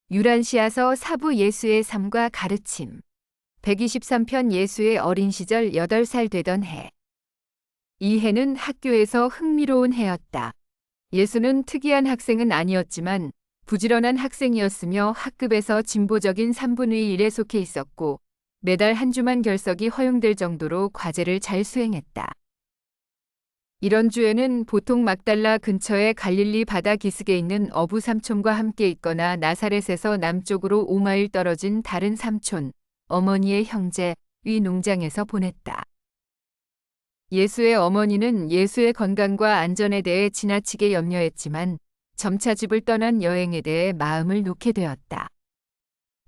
유란시아서 사부 예수의 삶과 가르침. 123편 예수의 어린 시절 8살 되던 해. 이 해는 학교에서 흥미로운 해였다. 예수는 특이한 학생은 아니었지만 부지런한 학생이었으며 학급에서 진보적인 3분의 1에 속해 있었고 매달 한 주만 결석이 허용될 정도로 과제를 잘 수행했다. 이런 주에는 보통 막달라 근처의 갈릴리 바다 기슭에 있는 어부 삼촌과 함께 있거나 나사렛에서 남쪽으로 5마일 떨어진 다른 삼촌, 어머니의 형제, 위 농장에서 보냈다. 예수의 어머니는 예수의 건강과 안전에 대해 지나치게 염려했지만 점차 집을 떠난 여행에 대해 마음을 놓게 되었다.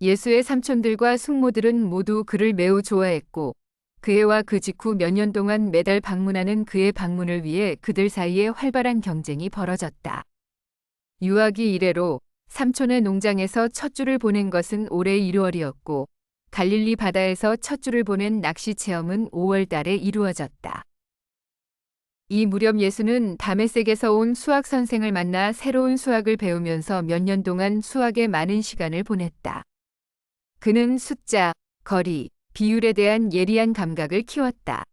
예수의 삼촌들과 숙모들은 모두 그를 매우 좋아했고 그 해와 그 직후 몇 년 동안 매달 방문하는 그의 방문을 위해 그들 사이에 활발한 경쟁이 벌어졌다. 유아기 이래로 삼촌의 농장에서 첫 주를 보낸 것은 올해 1월이었고 갈릴리 바다에서 첫 주를 보낸 낚시 체험은 5월 달에 이루어졌다. 이 무렵 예수는 다메섹에서 온 수학 선생을 만나 새로운 수학을 배우면서 몇 년 동안 수학에 많은 시간을 보냈다. 그는 숫자, 거리, 비율에 대한 예리한 감각을 키웠다.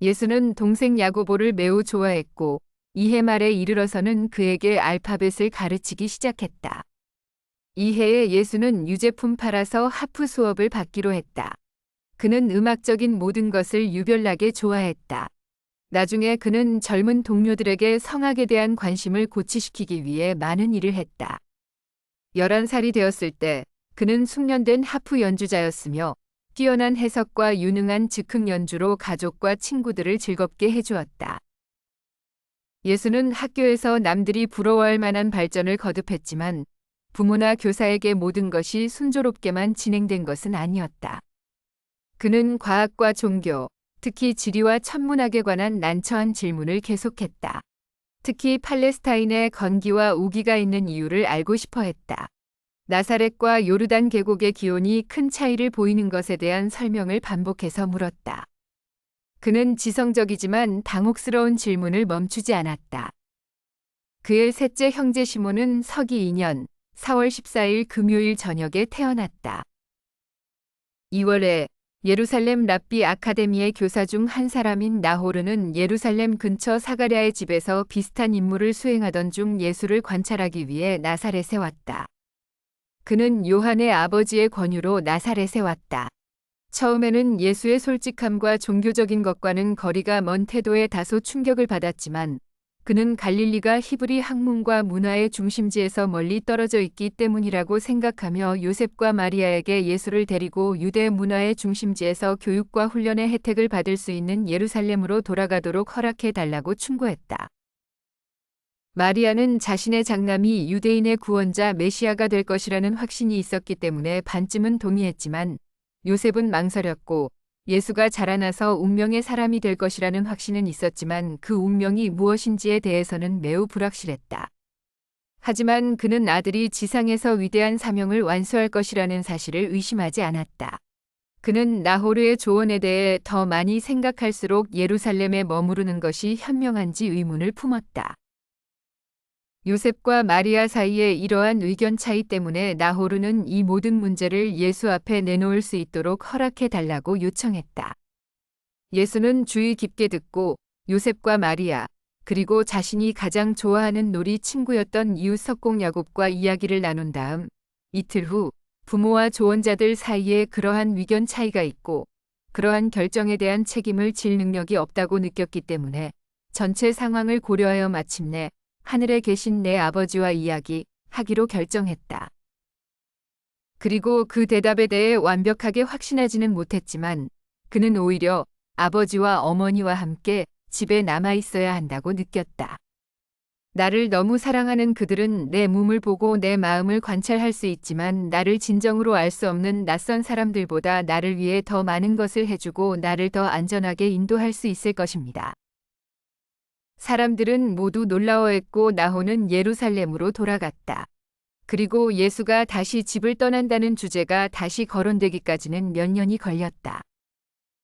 예수는 동생 야고보를 매우 좋아했고 이해 말에 이르러서는 그에게 알파벳을 가르치기 시작했다. 이 해에 예수는 유제품 팔아서 하프 수업을 받기로 했다. 그는 음악적인 모든 것을 유별나게 좋아했다. 나중에 그는 젊은 동료들에게 성악에 대한 관심을 고취시키기 위해 많은 일을 했다. 11살이 되었을 때 그는 숙련된 하프 연주자였으며 뛰어난 해석과 유능한 즉흥 연주로 가족과 친구들을 즐겁게 해주었다. 예수는 학교에서 남들이 부러워할 만한 발전을 거듭했지만 부모나 교사에게 모든 것이 순조롭게만 진행된 것은 아니었다. 그는 과학과 종교, 특히 지리와 천문학에 관한 난처한 질문을 계속했다. 특히 팔레스타인에 건기와 우기가 있는 이유를 알고 싶어 했다. 나사렛과 요르단 계곡의 기온이 큰 차이를 보이는 것에 대한 설명을 반복해서 물었다. 그는 지성적이지만 당혹스러운 질문을 멈추지 않았다. 그의 셋째 형제 시몬은 서기 2년 4월 14일 금요일 저녁에 태어났다. 2월에 예루살렘 랍비 아카데미의 교사 중 한 사람인 나호르는 예루살렘 근처 사가랴의 집에서 비슷한 임무를 수행하던 중 예수를 관찰하기 위해 나사렛에 왔다. 그는 요한의 아버지의 권유로 나사렛에 왔다. 처음에는 예수의 솔직함과 종교적인 것과는 거리가 먼 태도에 다소 충격을 받았지만 그는 갈릴리가 히브리 학문과 문화의 중심지에서 멀리 떨어져 있기 때문이라고 생각하며 요셉과 마리아에게 예수를 데리고 유대 문화의 중심지에서 교육과 훈련의 혜택을 받을 수 있는 예루살렘으로 돌아가도록 허락해 달라고 충고했다. 마리아는 자신의 장남이 유대인의 구원자 메시아가 될 것이라는 확신이 있었기 때문에 반쯤은 동의했지만 요셉은 망설였고 예수가 자라나서 운명의 사람이 될 것이라는 확신은 있었지만 그 운명이 무엇인지에 대해서는 매우 불확실했다. 하지만 그는 아들이 지상에서 위대한 사명을 완수할 것이라는 사실을 의심하지 않았다. 그는 나호르의 조언에 대해 더 많이 생각할수록 예루살렘에 머무르는 것이 현명한지 의문을 품었다. 요셉과 마리아 사이의 이러한 의견 차이 때문에 나호르는 이 모든 문제를 예수 앞에 내놓을 수 있도록 허락해 달라고 요청했다. 예수는 주의 깊게 듣고 요셉과 마리아, 그리고 자신이 가장 좋아하는 놀이 친구였던 이웃 석공 야곱과 이야기를 나눈 다음 이틀 후 부모와 조언자들 사이에 그러한 의견 차이가 있고 그러한 결정에 대한 책임을 질 능력이 없다고 느꼈기 때문에 전체 상황을 고려하여 마침내 하늘에 계신 내 아버지와 이야기하기로 결정했다. 그리고 그 대답에 대해 완벽하게 확신하지는 못했지만 그는 오히려 아버지와 어머니와 함께 집에 남아 있어야 한다고 느꼈다. 나를 너무 사랑하는 그들은 내 몸을 보고 내 마음을 관찰할 수 있지만 나를 진정으로 알 수 없는 낯선 사람들보다 나를 위해 더 많은 것을 해주고 나를 더 안전하게 인도할 수 있을 것입니다. 사람들은 모두 놀라워했고 나호는 예루살렘으로 돌아갔다. 그리고 예수가 다시 집을 떠난다는 주제가 다시 거론되기까지는 몇 년이 걸렸다.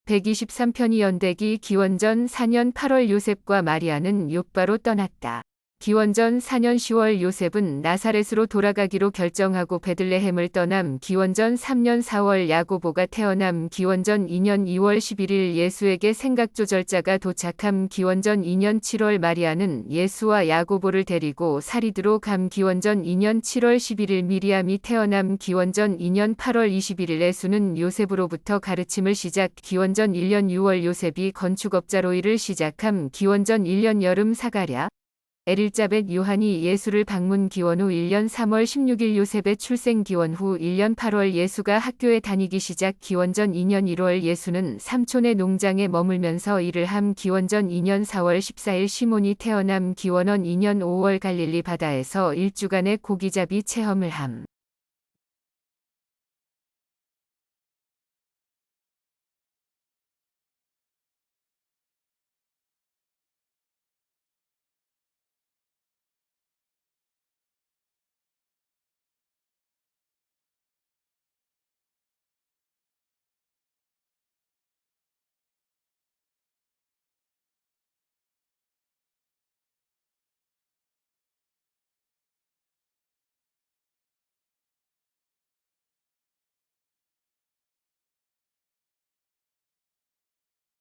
123편이 연대기 기원전 4년 8월 요셉과 마리아는 욥바로 떠났다. 기원전 4년 10월 요셉은 나사렛으로 돌아가기로 결정하고 베들레헴을 떠남. 기원전 3년 4월 야고보가 태어남. 기원전 2년 2월 11일 예수에게 생각조절자가 도착함. 기원전 2년 7월 마리아는 예수와 야고보를 데리고 사리드로 감. 기원전 2년 7월 11일 미리암이 태어남. 기원전 2년 8월 21일 예수는 요셉으로부터 가르침을 시작. 기원전 1년 6월 요셉이 건축업자로 일을 시작함. 기원전 1년 여름 사가랴 엘일자벳 요한이 예수를 방문. 기원 후 1년 3월 16일 요셉의 출생. 기원 후 1년 8월 예수가 학교에 다니기 시작. 기원전 2년 1월 예수는 삼촌의 농장에 머물면서 일을 함. 기원전 2년 4월 14일 시몬이 태어남. 기원원 2년 5월 갈릴리 바다에서 1주간의 고기잡이 체험을 함.